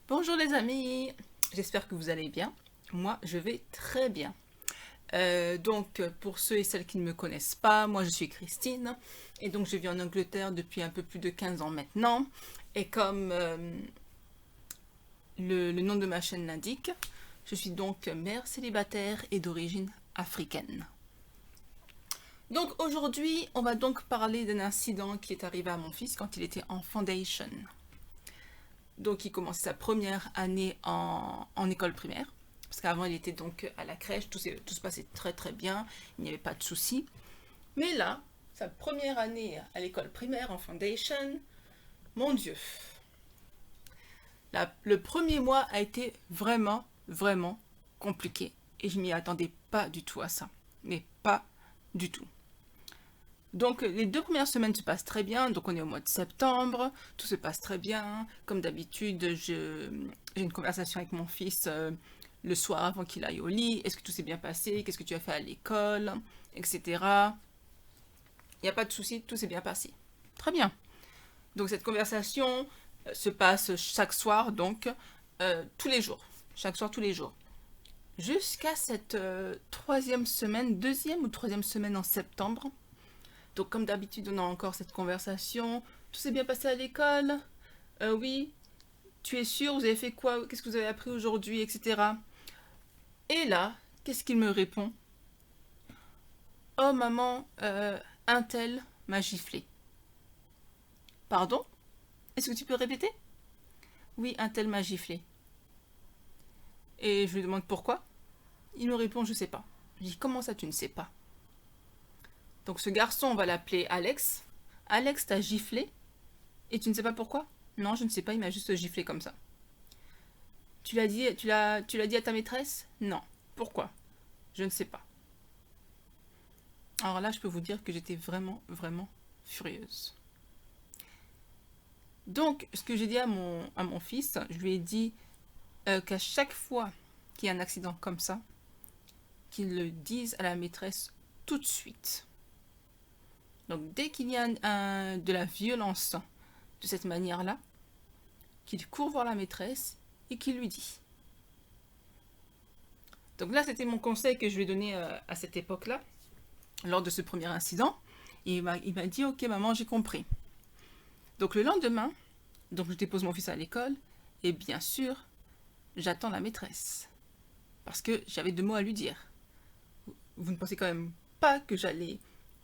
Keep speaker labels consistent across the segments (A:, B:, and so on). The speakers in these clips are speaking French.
A: Bonjour les amis, j'espère que vous allez bien. Moi, je vais très bien. Donc, pour ceux et celles qui ne me connaissent pas, moi je suis Christine et donc je vis en Angleterre depuis un peu plus de 15 ans maintenant. Et comme le nom de ma chaîne l'indique, je suis donc mère célibataire et d'origine africaine. Donc aujourd'hui, on va donc parler d'un incident qui est arrivé à mon fils quand il était en foundation. Donc il commençait sa première année en école primaire. Parce qu'avant il était donc à la crèche, tout se passait très très bien, il n'y avait pas de soucis. Mais là, sa première année à l'école primaire en foundation, mon Dieu. Le premier mois a été vraiment, vraiment compliqué. Et je m'y attendais pas du tout à ça. Mais pas du tout. Donc les 2 premières semaines se passent très bien, donc on est au mois de septembre, tout se passe très bien. Comme d'habitude, j'ai une conversation avec mon fils le soir avant qu'il aille au lit. Est-ce que tout s'est bien passé? Qu'est-ce que tu as fait à l'école? Etc. Il n'y a pas de souci, tout s'est bien passé. Très bien. Donc cette conversation se passe chaque soir, donc tous les jours. Chaque soir, tous les jours. Jusqu'à cette troisième semaine, deuxième ou troisième semaine en septembre. Donc comme d'habitude, on a encore cette conversation. Tout s'est bien passé à l'école? Oui. Tu es sûr? Vous avez fait quoi? Qu'est-ce que vous avez appris aujourd'hui? Etc. Et là, qu'est-ce qu'il me répond? Oh maman, un tel m'a giflé. Pardon? Est-ce que tu peux répéter? Oui, un tel m'a giflé. Et je lui demande pourquoi? Il me répond, je sais pas. Je dis, comment ça tu ne sais pas? Donc ce garçon, on va l'appeler Alex. Alex t'a giflé et tu ne sais pas pourquoi? Non, je ne sais pas, il m'a juste giflé comme ça. Tu l'as dit à ta maîtresse? Non. Pourquoi? Je ne sais pas. Alors là, je peux vous dire que j'étais vraiment, vraiment furieuse. Donc, ce que j'ai dit à mon fils, je lui ai dit qu'à chaque fois qu'il y a un accident comme ça, qu'il le dise à la maîtresse tout de suite. Donc, dès qu'il y a de la violence de cette manière-là, qu'il court voir la maîtresse et qu'il lui dit. Donc là, c'était mon conseil que je lui ai donné à cette époque-là, lors de ce premier incident. Et il m'a dit, ok maman, j'ai compris. Donc le lendemain, donc je dépose mon fils à l'école, et bien sûr, j'attends la maîtresse. Parce que j'avais 2 mots à lui dire. Vous ne pensez quand même pas que j'allais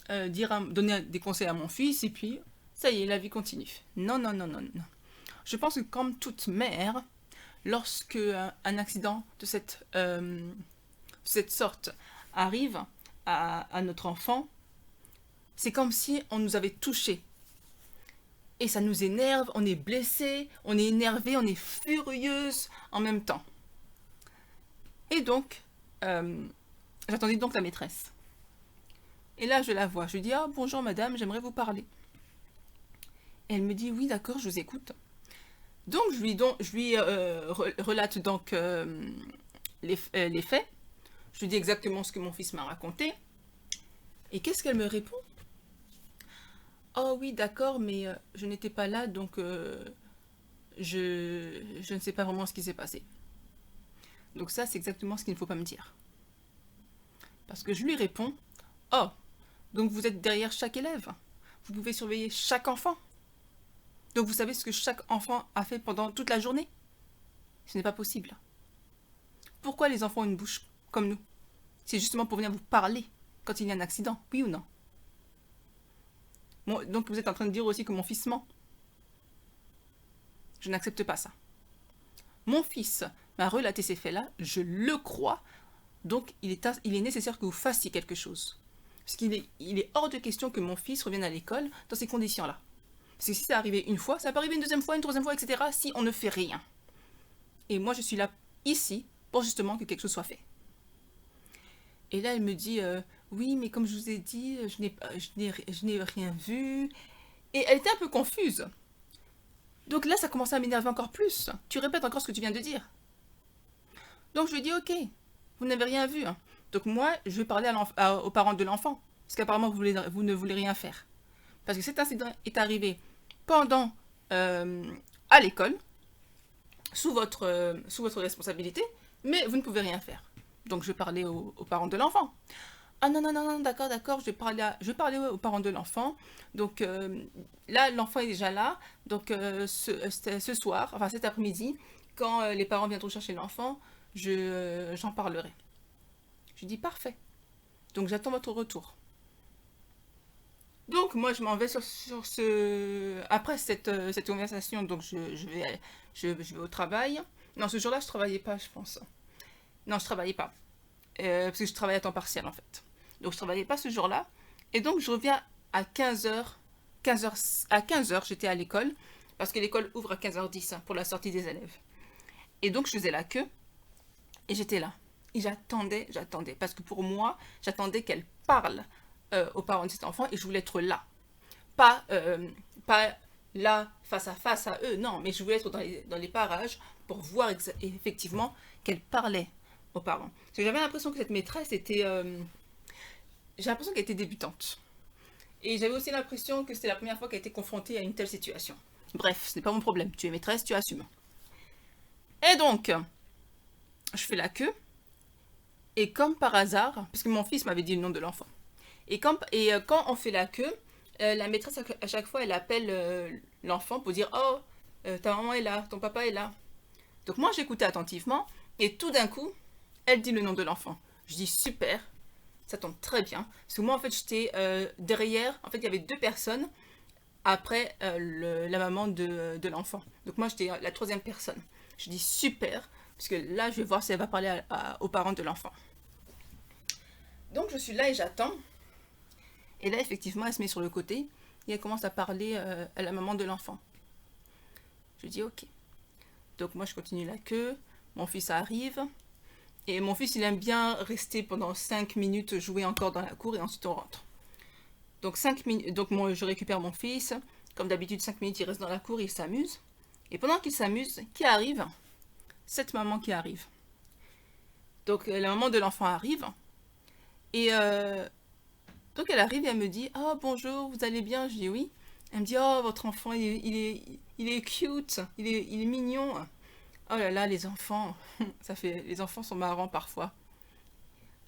A: donner des conseils à mon fils, et puis, ça y est, la vie continue. Non, non, non, non, non. Je pense que comme toute mère, lorsque un accident de cette sorte arrive à notre enfant, c'est comme si on nous avait touchés. Et ça nous énerve, on est blessé, on est énervé, on est furieuse en même temps. Et donc, j'attendais donc la maîtresse. Et là, je la vois. Je lui dis, ah bonjour madame, j'aimerais vous parler. Et elle me dit, oui d'accord, je vous écoute. Donc, je lui relate donc les faits. Je lui dis exactement ce que mon fils m'a raconté. Et qu'est-ce qu'elle me répond? Oh oui, d'accord, mais je n'étais pas là, donc je ne sais pas vraiment ce qui s'est passé. Donc ça, c'est exactement ce qu'il ne faut pas me dire. Parce que je lui réponds, oh, donc vous êtes derrière chaque élève. Vous pouvez surveiller chaque enfant. Donc vous savez ce que chaque enfant a fait pendant toute la journée? Ce n'est pas possible. Pourquoi les enfants ont une bouche comme nous? C'est justement pour venir vous parler quand il y a un accident, oui ou non? Bon, donc vous êtes en train de dire aussi que mon fils ment. Je n'accepte pas ça. Mon fils m'a relaté ces faits-là, je le crois, donc il est nécessaire que vous fassiez quelque chose. Parce qu'il est hors de question que mon fils revienne à l'école dans ces conditions-là. Parce que si ça arrivait une fois, ça peut arriver une deuxième fois, une troisième fois, etc. si on ne fait rien. Et moi, je suis là, ici, pour justement que quelque chose soit fait. Et là, elle me dit, oui, mais comme je vous ai dit, je n'ai rien vu. Et elle était un peu confuse. Donc là, ça commençait à m'énerver encore plus. Tu répètes encore ce que tu viens de dire. Donc je lui dis, ok, vous n'avez rien vu. Donc moi, je vais parler aux parents de l'enfant. Parce qu'apparemment, vous ne voulez rien faire. Parce que cet incident est arrivé pendant à l'école. sous votre responsabilité, mais vous ne pouvez rien faire. Donc je parlais aux parents de l'enfant. Ah non, non, non, non, d'accord, d'accord, je vais parler aux parents de l'enfant. Donc là, l'enfant est déjà là. Donc ce soir, enfin cet après-midi, quand les parents viendront chercher l'enfant, j'en parlerai. Je dis parfait. Donc j'attends votre retour. Donc moi je m'en vais sur ce... Après cette conversation, donc je vais au travail. Non, ce jour-là, je travaillais pas, je pense. Non, je travaillais pas. Parce que je travaillais à temps partiel en fait. Donc je travaillais pas ce jour-là. Et donc je reviens à 15 heures. À 15 heures, j'étais à l'école. Parce que l'école ouvre à 15h10 pour la sortie des élèves. Et donc je faisais la queue. Et j'étais là. Et j'attendais. Parce que pour moi, j'attendais qu'elle parle aux parents de cet enfant. Et je voulais être là. Pas là, face à eux. Non, mais je voulais être dans les parages pour voir effectivement qu'elle parlait aux parents. Parce que j'avais l'impression que cette maîtresse était... j'ai l'impression qu'elle était débutante. Et j'avais aussi l'impression que c'était la première fois qu'elle était confrontée à une telle situation. Bref, ce n'est pas mon problème. Tu es maîtresse, tu assumes. Et donc, je fais la queue. Et comme par hasard, parce que mon fils m'avait dit le nom de l'enfant. Quand on fait la queue, la maîtresse, à chaque fois, elle appelle l'enfant pour dire « Oh, ta maman est là, ton papa est là. » Donc moi, j'écoutais attentivement. Et tout d'un coup, elle dit le nom de l'enfant. Je dis « Super, ça tombe très bien. » Parce que moi, en fait, j'étais derrière. En fait, il y avait deux personnes après la maman de l'enfant. Donc moi, j'étais la troisième personne. Je dis « Super. » Parce que là, je vais voir si elle va parler aux parents de l'enfant. Donc je suis là et j'attends. Et là, effectivement, elle se met sur le côté et elle commence à parler à la maman de l'enfant. Je dis ok. Donc moi, je continue la queue. Mon fils arrive. Et mon fils, il aime bien rester pendant 5 minutes, jouer encore dans la cour et ensuite on rentre. Donc 5 minutes, donc moi, je récupère mon fils. Comme d'habitude, 5 minutes, il reste dans la cour et il s'amuse. Et pendant qu'il s'amuse, qui arrive? Cette maman qui arrive. Donc la maman de l'enfant arrive. Et donc elle arrive et elle me dit « Oh bonjour, vous allez bien ?» Je dis « Oui. » Elle me dit « Oh, votre enfant, il est cute, il est mignon. » Oh là là, les enfants, les enfants sont marrants parfois.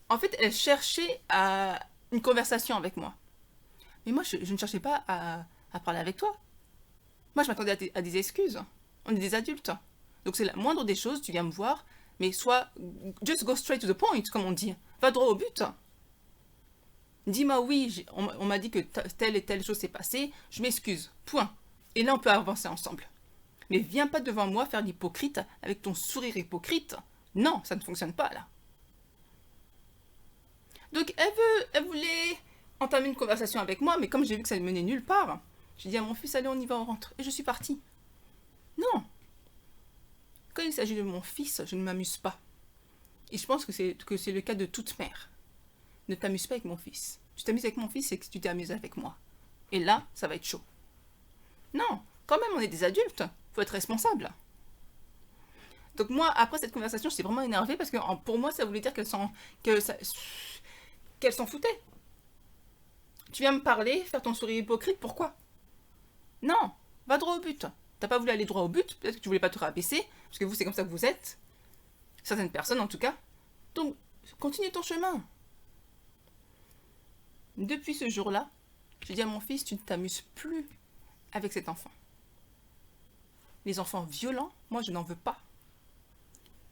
A: En fait, elle cherchait une conversation avec moi. Mais moi, je ne cherchais pas à parler avec toi. Moi, je m'attendais à des excuses. On est des adultes. Donc c'est la moindre des choses, tu viens me voir, mais just go straight to the point, comme on dit. Va droit au but. Dis-moi oui, on m'a dit que telle et telle chose s'est passée, je m'excuse, point. Et là, on peut avancer ensemble. Mais viens pas devant moi faire l'hypocrite avec ton sourire hypocrite. Non, ça ne fonctionne pas là. Donc elle voulait entamer une conversation avec moi, mais comme j'ai vu que ça ne menait nulle part, j'ai dit à mon fils, allez, on y va, on rentre. Et je suis partie. Non. Quand il s'agit de mon fils, je ne m'amuse pas. Et je pense que c'est le cas de toute mère. Ne t'amuse pas avec mon fils. Tu t'amuses avec mon fils, c'est que tu t'amuses avec moi. Et là, ça va être chaud. Non, quand même, on est des adultes. Faut être responsable. Donc moi, après cette conversation, je suis vraiment énervée parce que pour moi, ça voulait dire qu'elle s'en foutait. Tu viens me parler, faire ton sourire hypocrite, pourquoi? Non, va droit au but. T'as pas voulu aller droit au but, peut-être que tu voulais pas te rabaisser, parce que vous, c'est comme ça que vous êtes. Certaines personnes, en tout cas. Donc, continue ton chemin. Depuis ce jour-là, j'ai dit à mon fils, tu ne t'amuses plus avec cet enfant. Les enfants violents, moi, je n'en veux pas.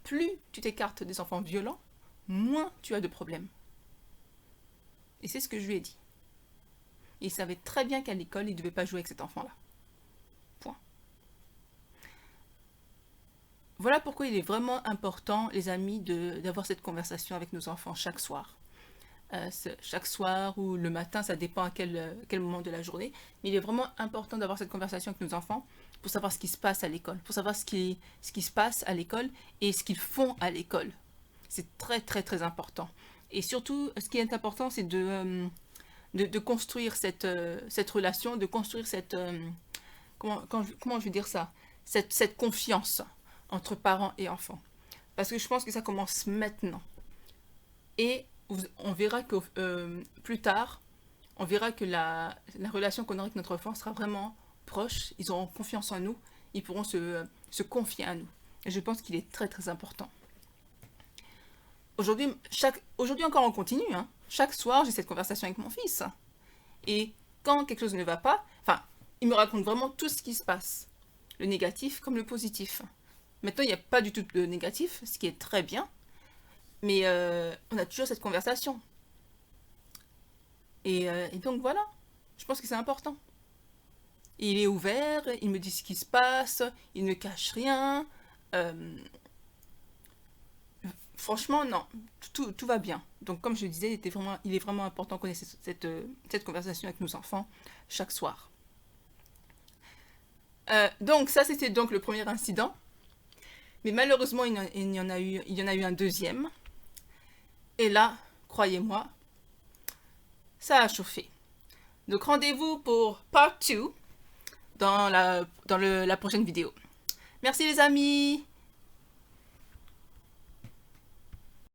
A: Plus tu t'écartes des enfants violents, moins tu as de problèmes. Et c'est ce que je lui ai dit. Il savait très bien qu'à l'école, il ne devait pas jouer avec cet enfant-là. Point. Voilà pourquoi il est vraiment important, les amis, d'avoir cette conversation avec nos enfants chaque soir. Chaque soir ou le matin, ça dépend à quel moment de la journée. Mais il est vraiment important d'avoir cette conversation avec nos enfants pour savoir ce qui se passe à l'école, pour savoir ce qui se passe à l'école et ce qu'ils font à l'école. C'est très très très important. Et surtout, ce qui est important, c'est de construire cette relation, de construire cette... comment je vais dire ça? Cette confiance entre parents et enfants. Parce que je pense que ça commence maintenant. Et on verra que plus tard, on verra que la relation qu'on aura avec notre enfant sera vraiment proche. Ils auront confiance en nous. Ils pourront se confier à nous. Et je pense qu'il est très très important. Aujourd'hui encore on continue. Hein. Chaque soir, j'ai cette conversation avec mon fils. Et quand quelque chose ne va pas, enfin, il me raconte vraiment tout ce qui se passe. Le négatif comme le positif. Maintenant, il n'y a pas du tout de négatif, ce qui est très bien. Mais on a toujours cette conversation. Et donc voilà, je pense que c'est important. Il est ouvert, il me dit ce qui se passe, il ne cache rien. Franchement, non, tout va bien. Donc comme je disais, il est vraiment important qu'on ait cette conversation avec nos enfants chaque soir. Donc ça, c'était donc le premier incident. Mais malheureusement, il y en a eu un deuxième. Et là, croyez-moi, ça a chauffé. Donc rendez-vous pour part 2 dans la prochaine vidéo. Merci les amis!